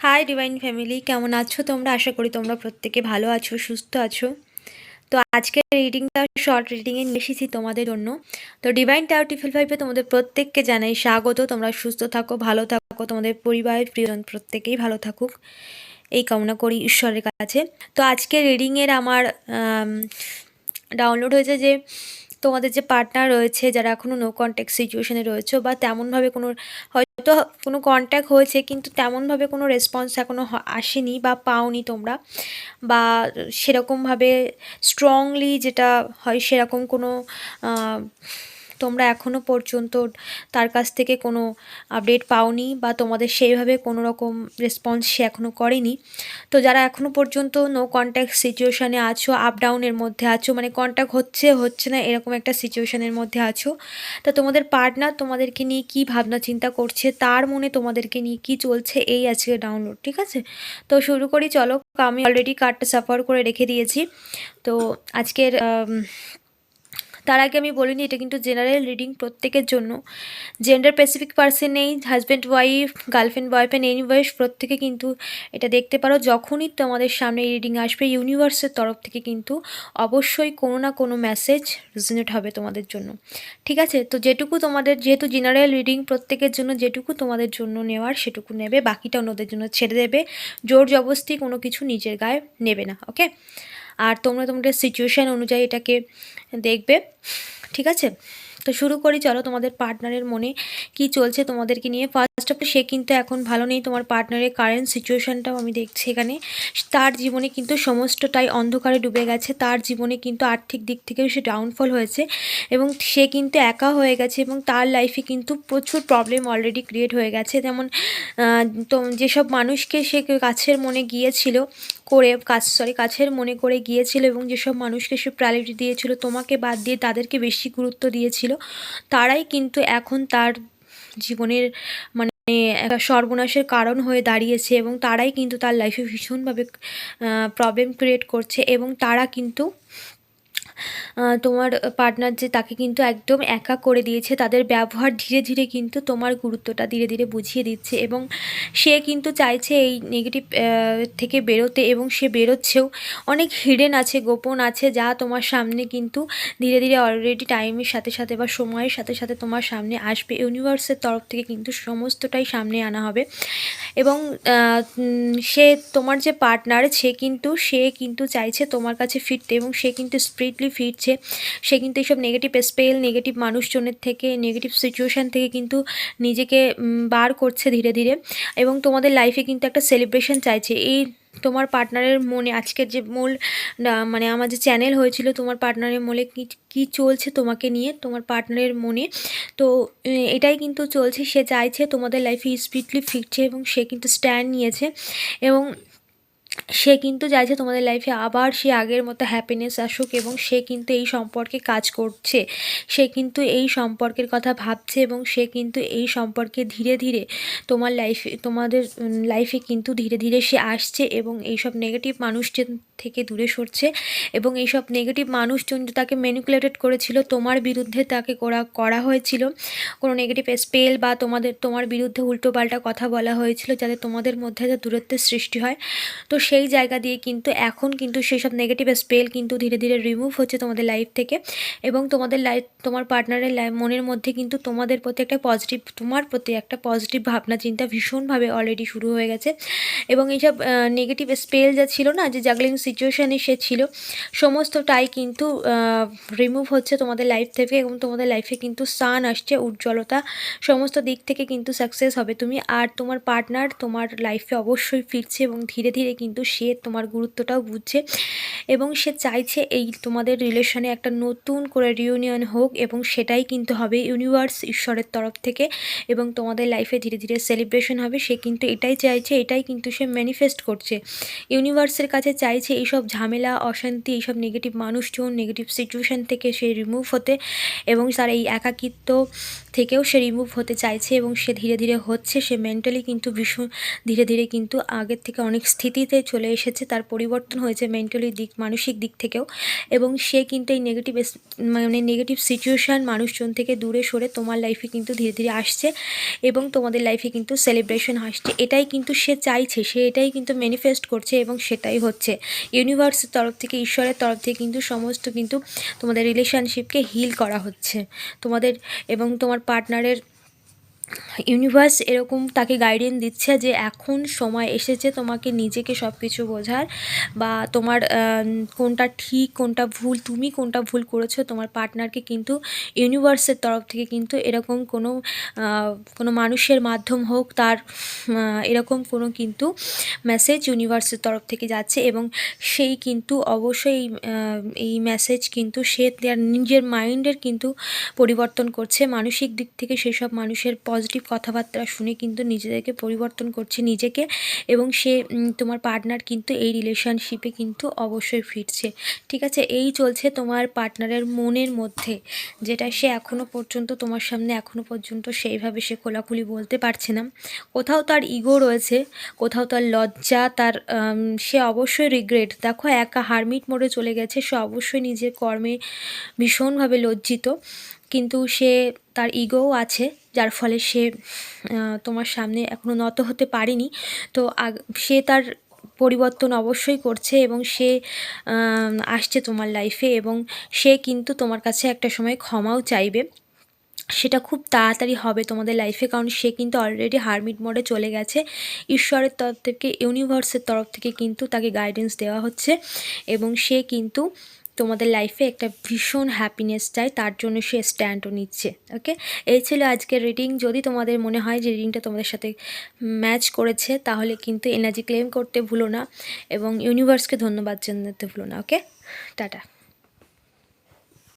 Hi divine family, কেমন আছো তোমরা? আশা করি তোমরা প্রত্যেকে ভালো আছো, সুস্থ আছো। তো আজকের রিডিংটা শর্ট রিডিংয়ে নিয়ে এসেছি তোমাদের জন্য। তো ডিভাইন টাও টিফেল ফাইভে তোমাদের প্রত্যেককে জানাই স্বাগত। তোমরা সুস্থ থাকো, ভালো থাকো, তোমাদের পরিবারের প্রিয়জন প্রত্যেকেই ভালো থাকুক, এই কামনা করি ঈশ্বরের কাছে। তো আজকের রিডিংয়ের আমার ডাউনলোড হয়েছে যে তোমাদের যে পার্টনার রয়েছে, যারা এখনও নো কন্ট্যাক্ট সিচুয়েশনে রয়েছে বা তেমনভাবে কোনো হয়তো কোনো কন্ট্যাক্ট হয়েছে কিন্তু তেমনভাবে কোনো রেসপন্স এখনও আসেনি বা পাওনি তোমরা, বা সেরকমভাবে স্ট্রংলি যেটা হয় সেরকম কোনো তোমরা এখনও পর্যন্ত তার কাছ থেকে কোনো আপডেট পাওনি বা তোমাদের সেইভাবে কোনো রকম রেসপন্স সে এখনও করেনি। তো যারা এখনও পর্যন্ত নো কন্ট্যাক্ট সিচুয়েশানে আছো, আপ ডাউনের মধ্যে আছো, মানে কন্ট্যাক্ট হচ্ছে না এরকম একটা সিচুয়েশানের মধ্যে আছো, তা তোমাদের পার্টনার তোমাদেরকে নিয়ে কী ভাবনা চিন্তা করছে, তার মনে তোমাদেরকে নিয়ে কী চলছে, এই আজকে ডাউনলোড। ঠিক আছে, তো শুরু করি চলো। আমি অলরেডি কার্ডটা সাফার করে রেখে দিয়েছি। তো আজকের তার আগে আমি বলিনি, এটা কিন্তু জেনারেল রিডিং প্রত্যেকের জন্য। জেন্ডার স্পেসিফিক পার্সন নেই, husband wife, girlfriend boyfriend, any বয়স প্রত্যেকে কিন্তু এটা দেখতে পারো। যখনই তোমাদের সামনে এই রিডিং আসবে ইউনিভার্সের তরফ থেকে কিন্তু অবশ্যই কোনো না কোনো মেসেজ রিজনেট হবে তোমাদের জন্য। ঠিক আছে, তো যেটুকু তোমাদের, যেহেতু জেনারেল রিডিং প্রত্যেকের জন্য, যেটুকু তোমাদের জন্য নেওয়ার সেটুকু নেবে, বাকিটা অন্যদের জন্য ছেড়ে দেবে। জোর জবরদস্তি কোনো কিছু নিজের গায়ে নেবে না, ওকে? আর তোমরা তোমাদের সিচুয়েশান অনুযায়ী এটাকে দেখবে, ঠিক আছে? তো শুরু করি চলো। তোমাদের পার্টনারের মনে কি চলছে তোমাদেরকে নিয়ে। ফার্স্ট অফ সে কিন্তু এখন ভালো নেই। তোমার পার্টনারের কারেন্ট সিচুয়েশানটাও আমি দেখছি এখানে। তার জীবনে কিন্তু সমস্তটাই অন্ধকারে ডুবে গেছে। তার জীবনে কিন্তু আর্থিক দিক থেকেও সে ডাউনফল হয়েছে এবং সে কিন্তু একা হয়ে গেছে এবং তার লাইফে কিন্তু প্রচুর প্রবলেম অলরেডি ক্রিয়েট হয়ে গেছে। যেমন তো যেসব মানুষকে সে কাছের মনে গিয়েছিল কাছের মনে করে গিয়েছিল এবং যেসব মানুষকে সে প্রায়োরিটি দিয়েছিল, তোমাকে বাদ দিয়ে তাদেরকে বেশি গুরুত্ব দিয়েছিল, তারাই কিন্তু এখন তার জীবনের মানে একটা সর্বনাশের কারণ হয়ে দাঁড়িয়েছে এবং তারাই কিন্তু তার লাইফে ভীষণভাবে প্রবলেম ক্রিয়েট করছে এবং তারা কিন্তু তোমার পার্টনার যে তাকে কিন্তু একদম একা করে দিয়েছে। তাদের ব্যবহার ধীরে ধীরে কিন্তু তোমার গুরুত্বটা ধীরে ধীরে বুঝিয়ে দিচ্ছে এবং সে কিন্তু চাইছে এই নেগেটিভ থেকে বেরোতে এবং সে বেরোচ্ছেও। অনেক হিডেন আছে, গোপন আছে, যা তোমার সামনে কিন্তু ধীরে ধীরে অলরেডি টাইমের সাথে সাথে বা সময়ের সাথে সাথে তোমার সামনে আসবে। ইউনিভার্সের তরফ থেকে কিন্তু সমস্তটাই সামনে আনা হবে এবং সে তোমার যে পার্টনার সে কিন্তু চাইছে তোমার কাছে ফিরতে এবং সে কিন্তু স্পিরিটলি ফিরছে। সে কিন্তু এইসব নেগেটিভ স্পেল, নেগেটিভ মানুষজনের থেকে, নেগেটিভ সিচুয়েশান থেকে কিন্তু নিজেকে বার করছে ধীরে ধীরে এবং তোমাদের লাইফে কিন্তু একটা সেলিব্রেশন চাইছে। এই তোমার পার্টনারের মনে আজকের যে মূল মানে আমার যে চ্যানেল হয়েছিল, তোমার পার্টনারের মনে কী চলছে তোমাকে নিয়ে, তোমার পার্টনারের মনে, তো এটাই কিন্তু চলছে। সে চাইছে তোমাদের লাইফে স্পিডলি ফিরছে এবং সে কিন্তু স্ট্যান্ড নিয়েছে এবং সে কিন্তু চাইছে তোমাদের লাইফে আবার সে আগের মতো হ্যাপিনেস আসুক এবং সে কিন্তু এই সম্পর্কে কাজ করছে। সে কিন্তু এই সম্পর্কের কথা ভাবছে এবং সে কিন্তু এই সম্পর্কে ধীরে ধীরে তোমাদের লাইফে কিন্তু ধীরে ধীরে সে আসছে এবং এইসব নেগেটিভ মানুষজন থেকে দূরে সরছে এবং এইসব নেগেটিভ মানুষজন তাকে ম্যানিপুলেটেড করেছিল, তোমার বিরুদ্ধে তাকে করা হয়েছিল কোনো নেগেটিভ স্পেল বা তোমার বিরুদ্ধে উল্টোপাল্টা কথা বলা হয়েছিল যাতে তোমাদের মধ্যে দূরত্বের সৃষ্টি হয়। তো সেই জায়গা দিয়ে কিন্তু এখন কিন্তু সেই সব নেগেটিভ স্পেল কিন্তু ধীরে ধীরে রিমুভ হচ্ছে তোমাদের লাইফ থেকে এবং তোমার পার্টনারের মনের মধ্যে কিন্তু তোমার প্রতি একটা পজিটিভ ভাবনা চিন্তা ভীষণভাবে অলরেডি শুরু হয়ে গেছে এবং এইসব নেগেটিভ স্পেল যা ছিল না, যে জাগলিং সিচুয়েশানে সে ছিল, সমস্তটাই কিন্তু রিমুভ হচ্ছে তোমাদের লাইফ থেকে এবং তোমাদের লাইফে কিন্তু সান আসছে, উজ্জ্বলতা, সমস্ত দিক থেকে কিন্তু সাকসেস হবে তুমি। আর তোমার পার্টনার তোমার লাইফে অবশ্যই ফিরছে এবং ধীরে ধীরে কিন্তু সে তোমার গুরুত্বটাও বুঝছে এবং সে চাইছে এই তোমাদের রিলেশনে একটা নতুন করে রিউনিয়ন হোক এবং সেটাই কিন্তু হবে ইউনিভার্স, ঈশ্বরের তরফ থেকে এবং তোমাদের লাইফে ধীরে ধীরে সেলিব্রেশন হবে। সে কিন্তু এটাই চাইছে, এটাই কিন্তু সে ম্যানিফেস্ট করছে, ইউনিভার্সের কাছে চাইছে এইসব ঝামেলা অশান্তি এইসব নেগেটিভ মানুষজন নেগেটিভ সিচুয়েশান থেকে সে রিমুভ হতে এবং তার এই একাকিত্ব থেকেও সে রিমুভ হতে চাইছে এবং সে ধীরে ধীরে হচ্ছে। সে মেন্টালি কিন্তু ভীষণ ধীরে ধীরে কিন্তু আগের থেকে অনেক স্থিতিতে চলে এসেছে, তার পরিবর্তন হয়েছে মেন্টালি দিক মানসিক দিক থেকেও, এবং সে কিন্তু এই নেগেটিভ সিচুয়েশান মানুষজন থেকে দূরে সরে তোমার লাইফে কিন্তু ধীরে ধীরে আসছে এবং তোমাদের লাইফে কিন্তু সেলিব্রেশন আসছে। এটাই কিন্তু সে চাইছে, সে এটাই কিন্তু ম্যানিফেস্ট করছে এবং সেটাই হচ্ছে। ইউনিভার্সের তরফ থেকে, ঈশ্বরের তরফ থেকে কিন্তু সমস্ত কিন্তু তোমাদের রিলেশনশিপকে হিল করা হচ্ছে তোমাদের এবং তোমার পার্টনারের। ইউনিভার্স এরকম তাকে গাইডেন্স দিচ্ছে যে এখন সময় এসেছে তোমাকে নিজেকে সব কিছু বোঝার, বা তোমার কোনটা ঠিক কোনটা ভুল, তুমি কোনটা ভুল করেছো। তোমার পার্টনারকে কিন্তু ইউনিভার্সের তরফ থেকে কিন্তু এরকম কোনো মানুষের মাধ্যম হোক তার এরকম কোনো কিন্তু মেসেজ ইউনিভার্সের তরফ থেকে যাচ্ছে এবং সেই কিন্তু অবশ্যই এই মেসেজ কিন্তু সে তার নিজের মাইন্ডের কিন্তু পরিবর্তন করছে। মানসিক দিক থেকে সেসব মানুষের পজিটিভ কথাবার্তা শুনে কিন্তু নিজেদেরকে পরিবর্তন করছে নিজেকে, এবং সে তোমার পার্টনার কিন্তু এই রিলেশনশিপে কিন্তু অবশ্যই ফিরছে। ঠিক আছে, এই চলছে তোমার পার্টনারের মনের মধ্যে, যেটা সে এখনও পর্যন্ত তোমার সামনে এখনও পর্যন্ত সেইভাবে সে খোলাখুলি বলতে পারছে না। কোথাও তার ইগো রয়েছে, কোথাও তার লজ্জা, তার সে অবশ্যই রিগ্রেট। দেখো, একা হারমিট মোডে চলে গেছে, সে অবশ্যই নিজের কর্মে ভীষণভাবে লজ্জিত, কিন্তু সে তার ইগোও আছে যার ফলে সে তোমার সামনে এখনও নত হতে পারেনি। তো সে তার পরিবর্তন অবশ্যই করছে এবং সে আসছে তোমার লাইফে, এবং সে কিন্তু তোমার কাছে একটা সময় ক্ষমাও চাইবে। সেটা খুব তাড়াতাড়ি হবে তোমাদের লাইফে, কারণ সে কিন্তু অলরেডি হারমিট মোডে চলে গেছে। ঈশ্বরের তরফ থেকে, ইউনিভার্সের তরফ থেকে কিন্তু তাকে গাইডেন্স দেওয়া হচ্ছে এবং সে কিন্তু তোমাদের লাইফে একটা ভীষণ হ্যাপিনেস চায়, তার জন্য সে স্ট্যান্ডও নিচ্ছে। ওকে, এই ছিল আজকের রিডিং। যদি তোমাদের মনে হয় যে রিডিংটা তোমাদের সাথে ম্যাচ করেছে, তাহলে কিন্তু এনার্জি ক্লেম করতে ভুলো না এবং ইউনিভার্সকে ধন্যবাদ জানাতে ভুলো না। ওকে, টাটা।